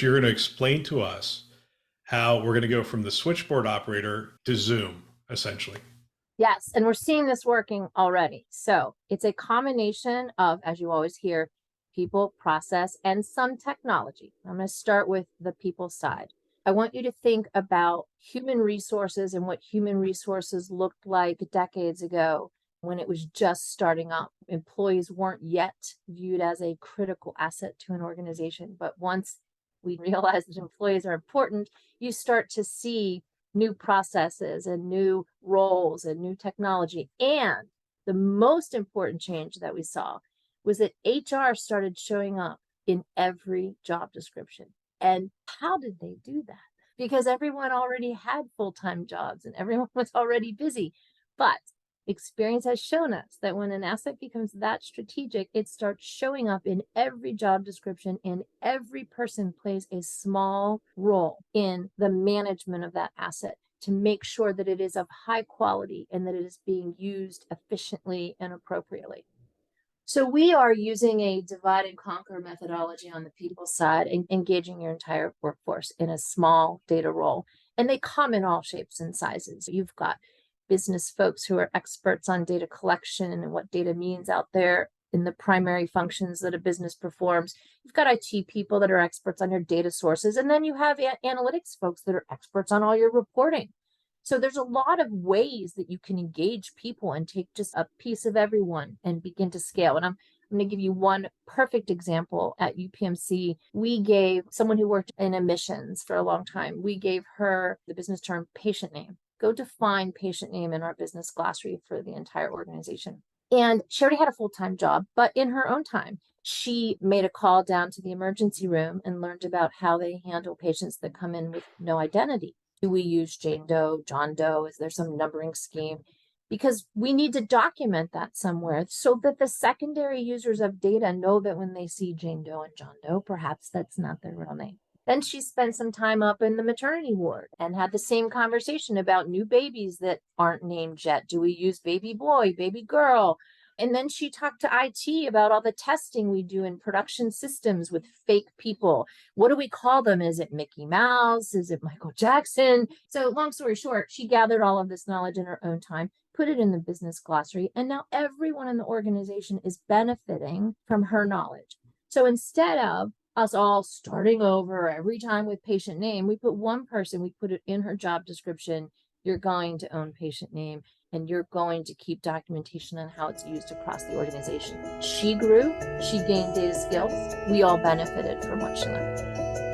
You're going to explain to us how we're going to go from the switchboard operator to Zoom, essentially. Yes, and we're seeing this working already. So it's a combination of, as you always hear, people, process, and some technology. I'm going to start with the people side. I want you to think about human resources and what human resources looked like decades ago when it was just starting up. Employees weren't yet viewed as a critical asset to an organization. But once we realize that employees are important, you start to see new processes and new roles and new technology. And the most important change that we saw was that HR started showing up in every job description. And how did they do that? Because everyone already had full-time jobs and everyone was already busy. But experience has shown us that when an asset becomes that strategic, it starts showing up in every job description, and every person plays a small role in the management of that asset to make sure that it is of high quality and that it is being used efficiently and appropriately. So we are using a divide and conquer methodology on the people side and engaging your entire workforce in a small data role. And they come in all shapes and sizes. You've got business folks who are experts on data collection and what data means out there in the primary functions that a business performs. You've got IT people that are experts on your data sources. And then you have analytics folks that are experts on all your reporting. So there's a lot of ways that you can engage people and take just a piece of everyone and begin to scale. And I'm going to give you one perfect example. At UPMC, we gave someone who worked in admissions for a long time, we gave her the business term patient name. Go define patient name in our business glossary for the entire organization. And she already had a full-time job, but in her own time, she made a call down to the emergency room and learned about how they handle patients that come in with no identity. Do we use Jane Doe, John Doe? Is there some numbering scheme? Because we need to document that somewhere so that the secondary users of data know that when they see Jane Doe and John Doe, perhaps that's not their real name. Then she spent some time up in the maternity ward and had the same conversation about new babies that aren't named yet. Do we use baby boy, baby girl? And then she talked to IT about all the testing we do in production systems with fake people. What do we call them? Is it Mickey Mouse? Is it Michael Jackson? So long story short, she gathered all of this knowledge in her own time, put it in the business glossary, and now everyone in the organization is benefiting from her knowledge. So instead of us all starting over every time with patient name, we put one person, we put it in her job description. You're going to own patient name and you're going to keep documentation on how it's used across the organization. She grew, she gained data skills. We all benefited from what she learned.